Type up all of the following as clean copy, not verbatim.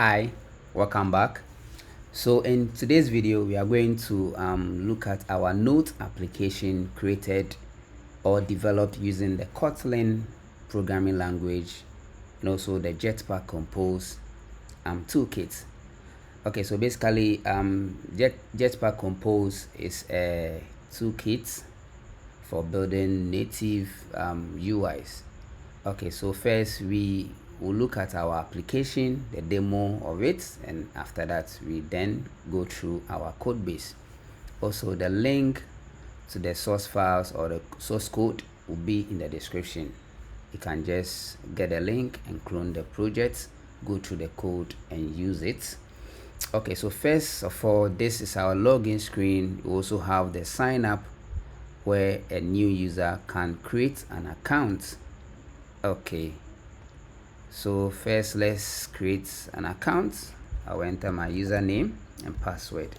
Hi, welcome back. So in today's video we are going to look at our note application created or developed using the Kotlin programming language and also the Jetpack Compose toolkit. Okay, so basically Jetpack Compose is a toolkit for building native UIs. Okay, so first we will look at our application, the demo of it, and after that we then go through our code base. Also, the link to the source files or the source code will be in the description. You can just get a link and clone the project, go through the code and use it. Okay, so first of all, this is our login screen. We also have the sign up where a new user can create an account. Okay, so first let's create an account. I'll enter my username and password.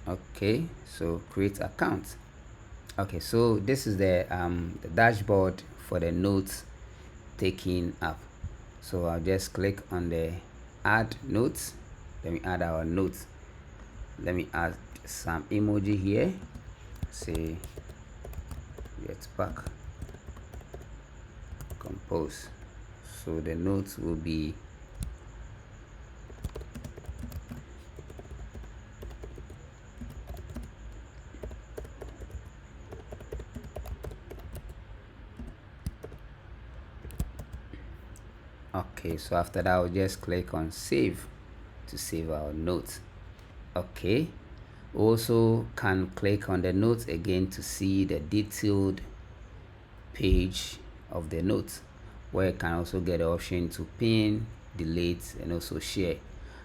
Okay, so create account. Okay, so this is the dashboard for the notes taking up. So I'll just click on the add notes. Let me add our notes. Let me add some emoji here. Say Jetpack Compose. So the notes will be okay. So after that, I'll just click on save to save our notes. Okay, also can click on the notes again to see the detailed page of the notes, where you can also get the option to pin, delete, and also share.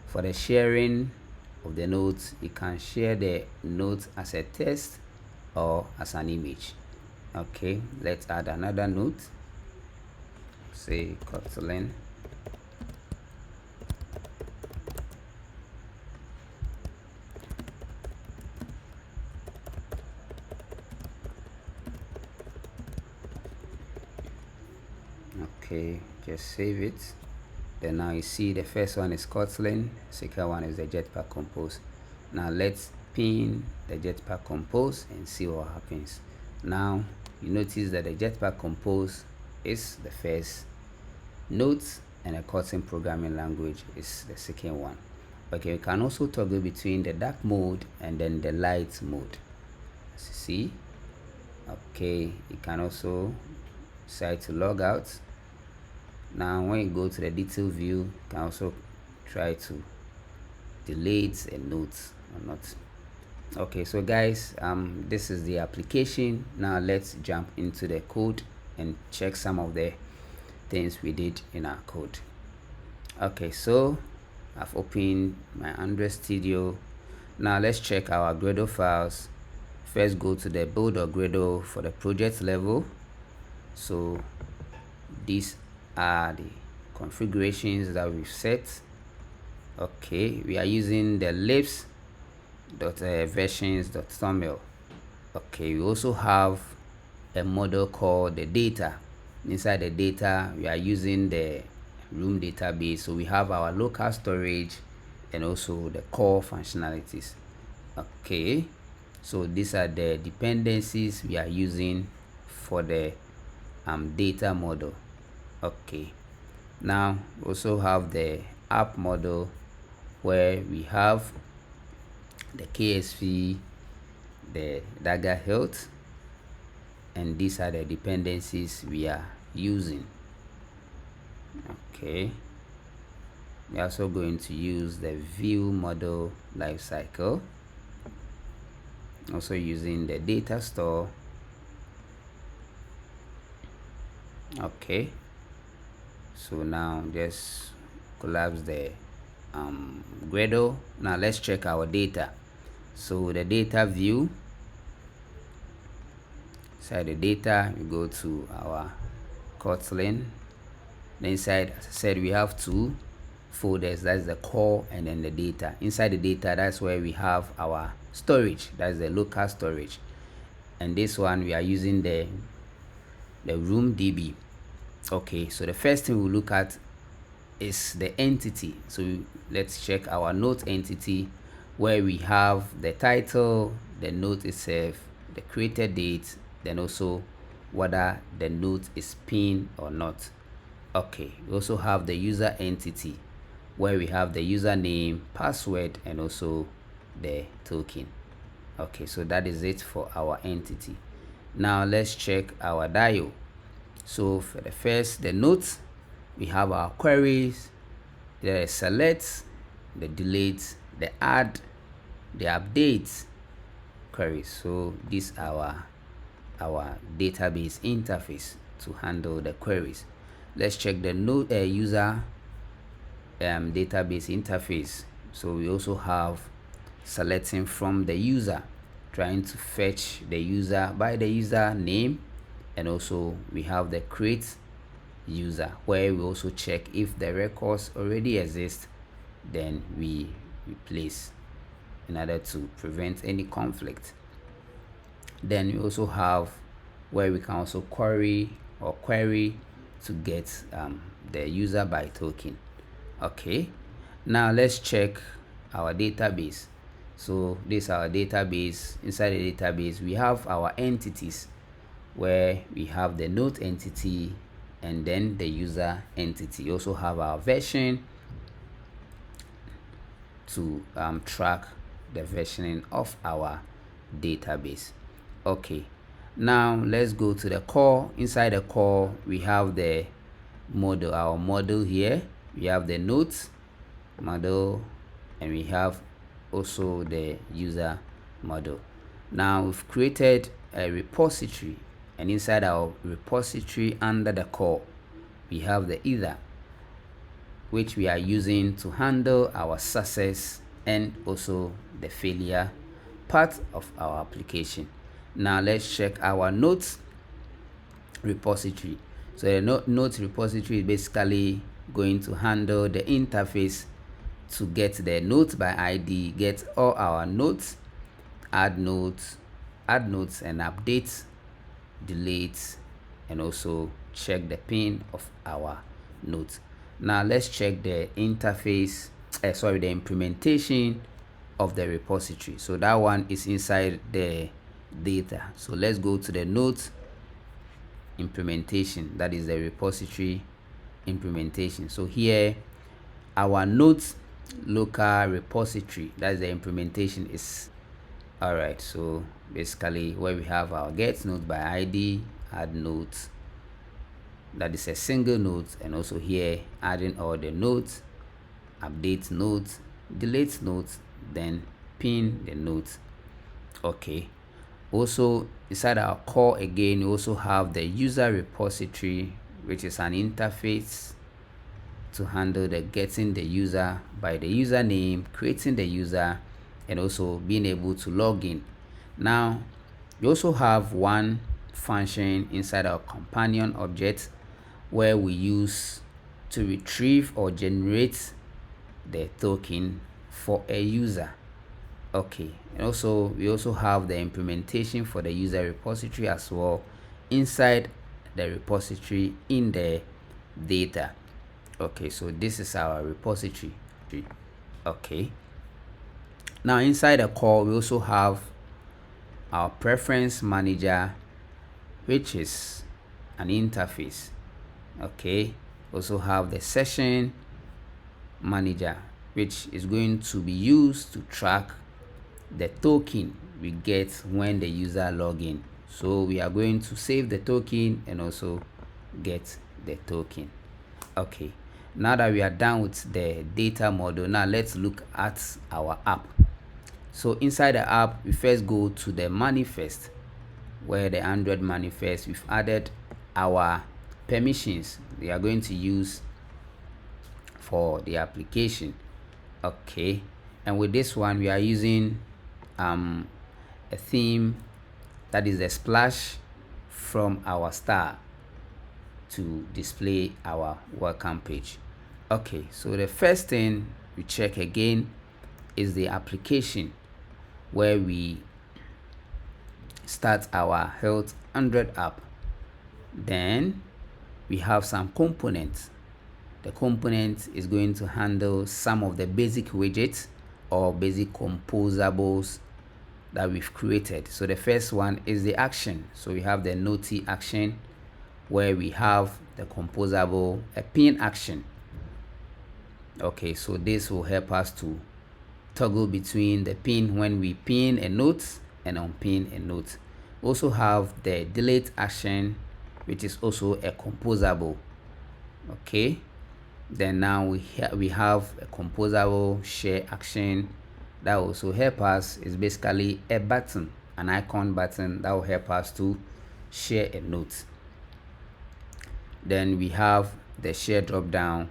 For the sharing of the notes, you can share the notes as a text or as an image. Okay, let's add another note. Say Kotlin. Okay, just save it. Then now you see the first one is Kotlin, second one is the Jetpack Compose. Now let's pin the Jetpack Compose and see what happens. Now you notice that the Jetpack Compose is the first note and the Kotlin programming language is the second one. Okay, you can also toggle between the dark mode and then the light mode, as you see. Okay, you can also decide to log out. Now when you go to the detail view, you can also try to delete a note or not. Okay, so guys, this is the application. Now let's jump into the code and check some of the things we did in our code. Okay, so I've opened my Android Studio. Now let's check our Gradle files. First, go to the build.gradle for the project level. So these are the configurations that we've set. Okay, we are using the libs.versions.toml. okay, we also have a model called the data. Inside the data, we are using the room database, so we have our local storage and also the core functionalities. Okay, so these are the dependencies we are using for the data model. Okay, now we also have the app model, where we have the KSV, the Dagger Health, and these are the dependencies we are using. Okay, we're also going to use the view model lifecycle, also using the data store. Okay, so now just collapse the Gradle. Now let's check our data. So the data view, inside the data we go to our Kotlin. Then inside, as I said, we have two. folders. That's the core, and then the data. Inside the data, that's where we have our storage. That's the local storage. And this one we are using the room DB. Okay, so the first thing we'll look at is the entity. So let's check our note entity, where we have the title, the note itself, the created date, then also whether the note is pinned or not. Okay, we also have the user entity, where we have the username, password, and also the token. Okay, so that is it for our entity. Now let's check our dial. So for the first, the notes, we have our queries, the select, the delete, the add, the update queries. So these are our database interface to handle the queries. Let's check the node user database interface. So we also have selecting from the user, trying to fetch the user by the user name, and also we have the create user, where we also check if the records already exist, then we replace in order to prevent any conflict. Then we also have where we can also query to get the user by token. Okay, now let's check our database. So this is our database. Inside the database, we have our entities, where we have the note entity and then the user entity. We also have our version to track the versioning of our database. Okay, now let's go to the core. Inside the core, we have the model, our model here. We have the notes model, and we have also the user model. Now we've created a repository, and inside our repository under the core, we have the either, which we are using to handle our success and also the failure part of our application. Now let's check our notes repository. So the notes repository is basically going to handle the interface to get the note by ID, get all our notes, add notes, and update, delete, and also check the pin of our notes. Now let's check the interface, the implementation of the repository. So that one is inside the data. So let's go to the notes implementation. That is the repository implementation. So here our notes local repository, that's the implementation, is all right. So basically where we have our get note by ID, add notes, that is a single note, and also here adding all the notes, update notes, delete notes, then pin the notes. Okay, also inside our core again, we also have the user repository, which is an interface to handle the getting the user by the username, creating the user, and also being able to log in. Now we also have one function inside our companion object, where we use to retrieve or generate the token for a user. Okay, and also we also have the implementation for the user repository as well inside the repository in the data. Okay, so this is our repository. Okay, now inside the core, we also have our preference manager, which is an interface. Okay, also have the session manager, which is going to be used to track the token we get when the user log in. So we are going to save the token and also get the token. Okay, now that we are done with the data model, now let's look at our app. So inside the app, we first go to the manifest, where the Android manifest, we've added our permissions we are going to use for the application. Okay, and with this one, we are using a theme, that is the splash from our star, to display our welcome page. Okay, so the first thing we check again is the application, where we start our Health 100 app. Then we have some components. The component is going to handle some of the basic widgets or basic composables that we've created. So the first one is the action. So we have the noti action, where we have the composable a pin action. Okay, so this will help us to toggle between the pin when we pin a note and unpin a note. Also have the delete action, which is also a composable. Okay, then now we have a composable share action that also help us. Is basically a button, an icon button that will help us to share a note. Then we have the share drop down,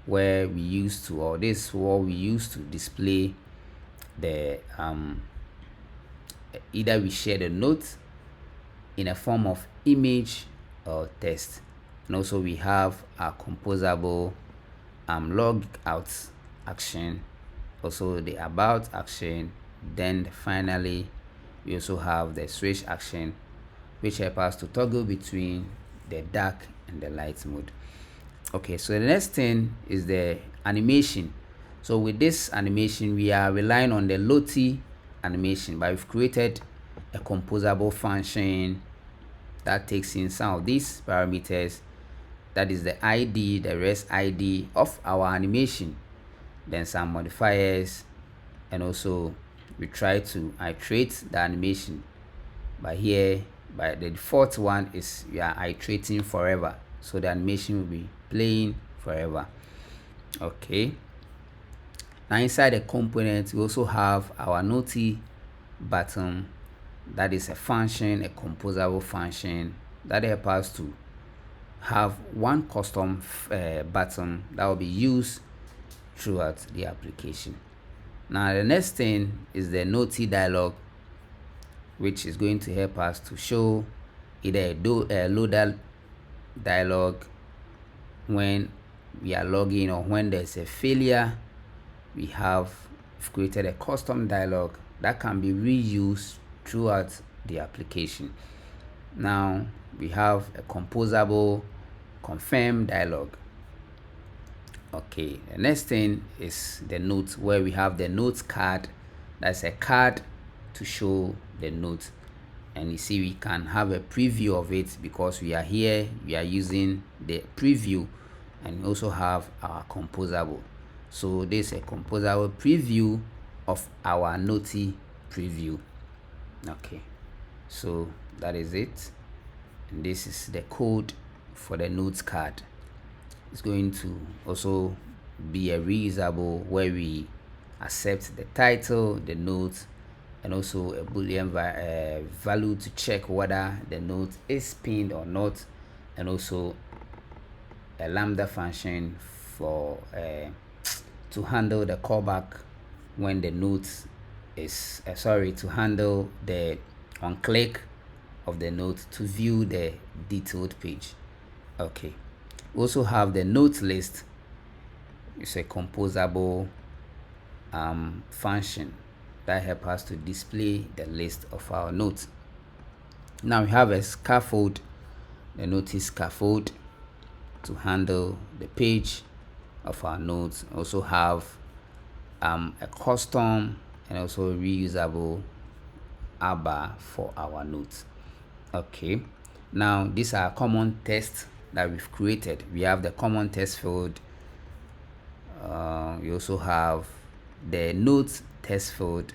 where we used to, or this is what we used to display the either we share the note in a form of image or text. And also we have our composable log out action, also the about action. Then finally we also have the switch action, which help us to toggle between the dark and the light mode. Okay, so the next thing is the animation. So with this animation, we are relying on the Loti animation, but we've created a composable function that takes in some of these parameters. That is the ID, the rest ID of our animation, then some modifiers, and also we try to iterate the animation. But here, by the default one is we are iterating forever, so the animation will be playing forever. Okay, now inside the component we also have our noti button. That is a function, a composable function that helps us to have one custom button that will be used throughout the application. Now the next thing is the noti dialog, which is going to help us to show either a loader dialog when we are logging, or when there's a failure. We have created a custom dialog that can be reused throughout the application. Now we have a composable confirm dialog. Okay, the next thing is the notes, where we have the notes card. That's a card to show the note, and you see we can have a preview of it because we are here, we are using the preview, and we also have our composable. So this is a composable preview of our noti preview. Okay, so that is it, and this is the code for the notes card. It's going to also be a reusable, where we accept the title, the note, and also a boolean value to check whether the note is pinned or not, and also a lambda function for to handle the callback when the note is to handle the on click of the note to view the detailed page. Okay, we also have the note list. It's a composable function that helps us to display the list of our notes. Now we have a scaffold, the notice scaffold, to handle the page of our notes. Also have a custom and also reusable bar for our notes. Okay, now these are common tests that we've created. We have the common text field. We also have the notes text field.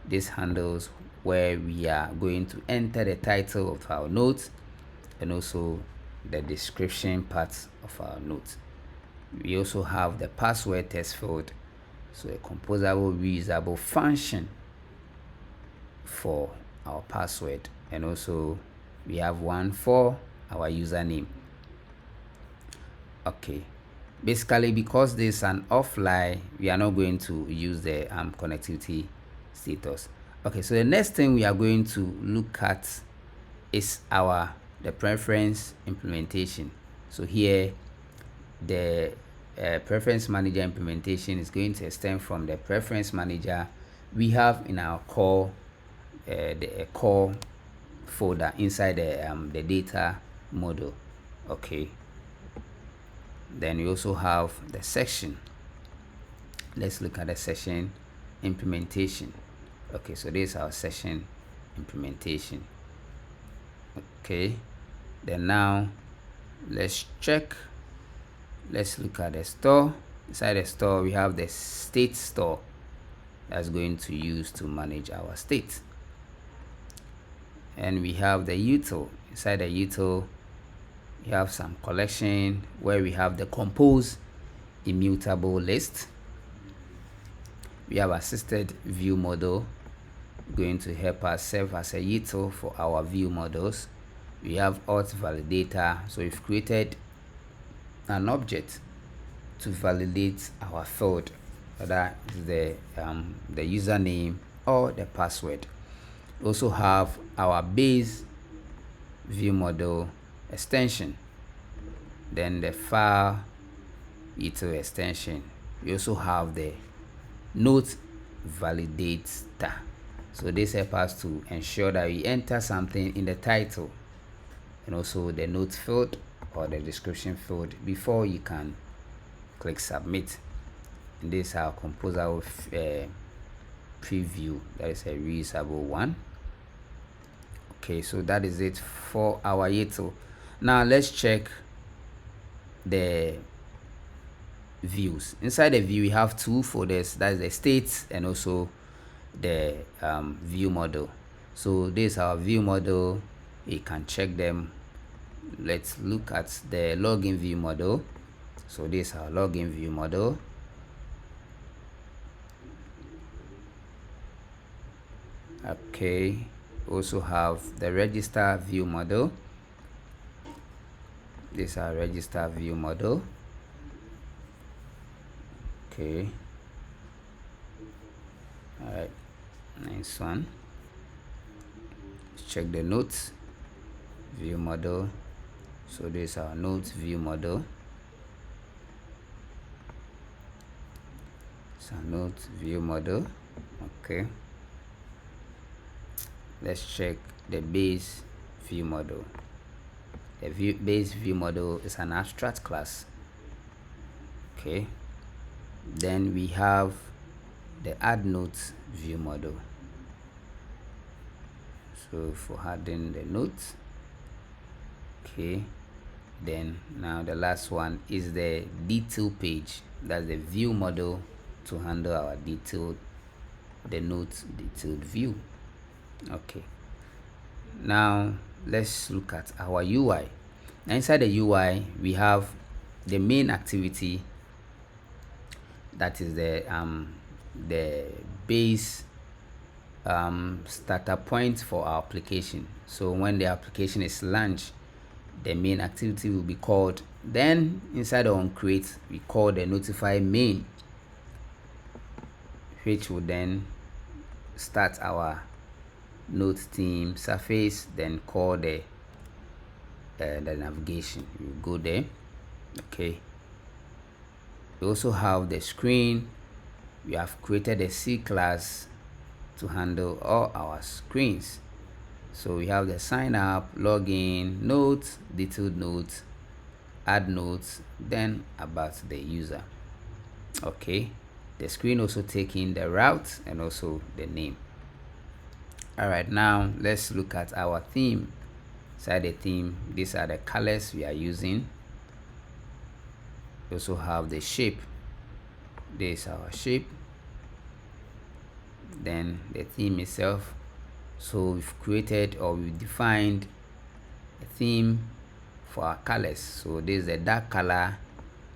This handles where we are going to enter the title of our notes and also the description parts of our notes. We also have the password text field, so a composable reusable function for our password, and also we have one for our username. Okay, basically because this is an offline, we are not going to use the connectivity status. Okay, so the next thing we are going to look at is the preference implementation. So here the preference manager implementation is going to extend from the preference manager we have in our core the core folder inside the data model. Okay, then we also have the section. Let's look at the section implementation. Okay, so this is our section implementation. Okay, then now let's check. Let's look at the store. Inside the store we have the state store that's going to use to manage our state, and we have the util. Inside the util we have some collection where we have the compose immutable list. We have assisted view model going to help us serve as a util for our view models. We have auth validator, so we've created an object to validate our field, whether it's the username or the password. We also have our base view model extension, then the file util extension. We also have the note validator, so this helps us to ensure that we enter something in the title and also the note field or the description field before you can click submit. And this is our composable preview, that is a reusable one. Okay, so that is it for our util. Now let's check the views. Inside the view we have two folders, that's the states and also the view model. So this is our view model, you can check them. Let's look at the login view model. So this is our login view model. Okay, also have the register view model. This is our register view model. Okay, all right, nice one. Let's check the notes view model. So this is our notes view model. It's our notes view model. Okay, let's check the base view model. The base view model is an abstract class. Okay, then we have the add notes view model. So for adding the notes. Okay, then now the last one is the detail page. That's the view model to handle our detailed, the notes detailed view. Okay, now let's look at our UI. Now inside the UI we have the main activity, that is the base starter point for our application. So when the application is launched, the main activity will be called. Then inside the onCreate we call the notify main, which will then start our node theme surface, then call the navigation. You go there. Okay, we also have the screen. We have created a C class to handle all our screens. So we have the sign up, login, notes, detailed notes, add notes, then about the user. Okay, the screen also taking the route and also the name. All right, now let's look at our theme. Inside the theme, these are the colors we are using. We also have the shape. This is our shape. Then the theme itself. So we've created, or we've defined a theme for our colors. So this is the dark color.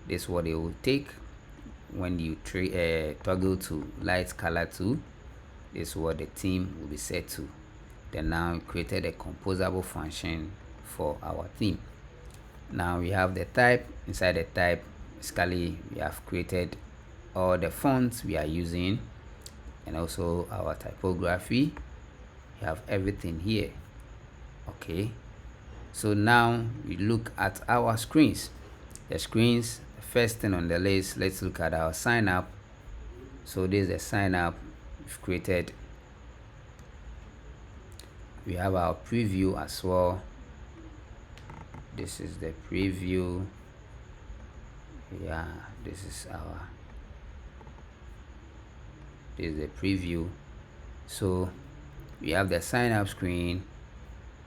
This is what it will take when you toggle to light color 2. This is what the theme will be set to. Then now we created a composable function for our theme. Now we have the type. Inside the type, basically we have created all the fonts we are using and also our typography. We have everything here. Okay, so now we look at our screens. The screens, the first thing on the list, let's look at our sign up. So this is the sign up we've created. We have our preview as well. This is the preview. Yeah, this is the preview. So we have the sign up screen,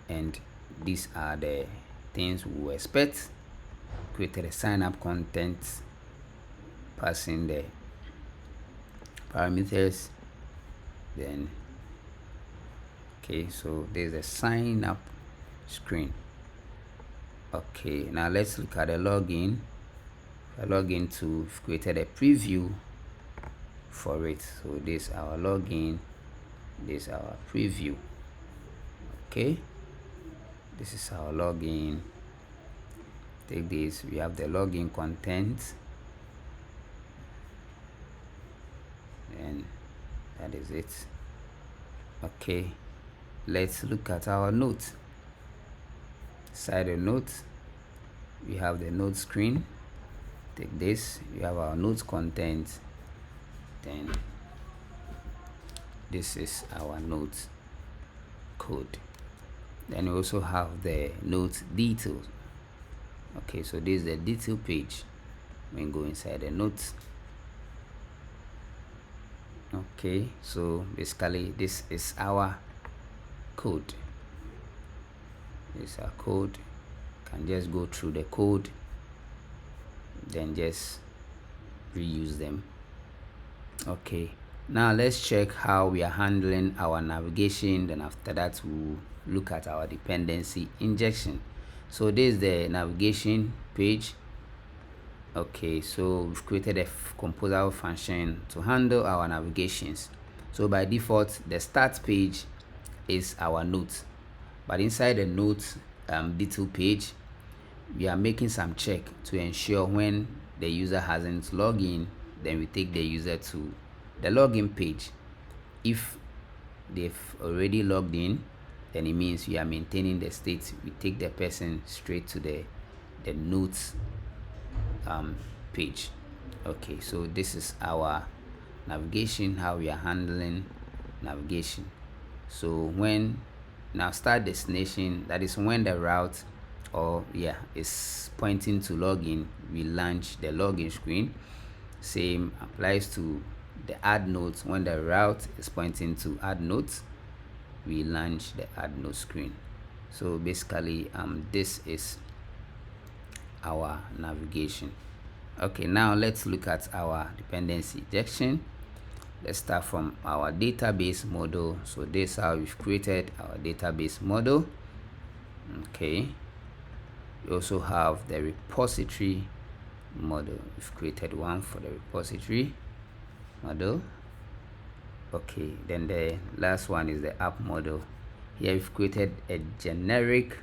and these are the things we expect. Created a sign up content, passing the parameters, then okay, so there's a sign up screen. Okay, now let's look at the login. I log into, we've created a preview for it. So this is our login, this is our preview. Okay, this is our login. Take this, we have the login content, and that is it. Okay, let's look at our notes. Side the notes, we have the note screen. Take this, we have our notes content, then this is our notes code. Then we also have the notes details. Okay, so this is the detail page. We can go inside the notes. Okay, so basically this is our code. This is our code. Can just go through the code, then just reuse them. Okay, now let's check how we are handling our navigation. Then after that, we'll look at our dependency injection. So this is the navigation page. Okay, so we've created a composable function to handle our navigations. So by default, the start page is our notes, but inside the notes detail page, we are making some check to ensure when the user hasn't logged in, then we take the user to the login page. If they've already logged in, then it means we are maintaining the state. We take the person straight to the notes page. Okay, so this is our navigation, how we are handling navigation. So when now start destination, that is when the route is pointing to login, we launch the login screen. Same applies to the add notes. When the route is pointing to add notes, we launch the add note screen. So basically this is our navigation. Okay, now let's look at our dependency injection. Let's start from our database model. So this is how we've created our database model. Okay, we also have the repository model. We've created one for the repository model. Okay, then the last one is the app model. Here we've created a generic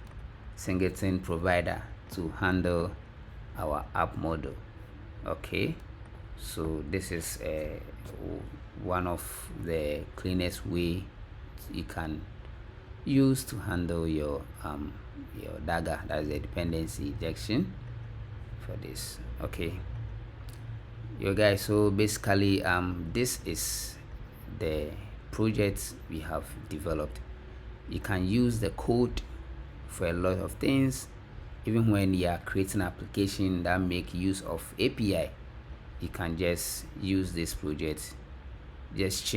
singleton provider to handle our app model. Okay, so this is one of the cleanest way you can use to handle your Dagger, that is the dependency injection for this. Okay, you guys, so basically this is the project we have developed. You can use the code for a lot of things. Even when you are creating an application that make use of API, you can just use this project. Just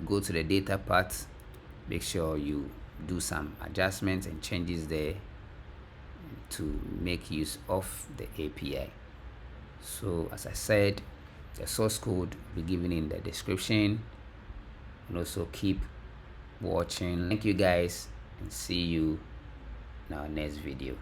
go to the data part, make sure you do some adjustments and changes there to make use of the API. So as I said, the source code will be given in the description, and also keep watching. Thank you guys, and see you in our next video.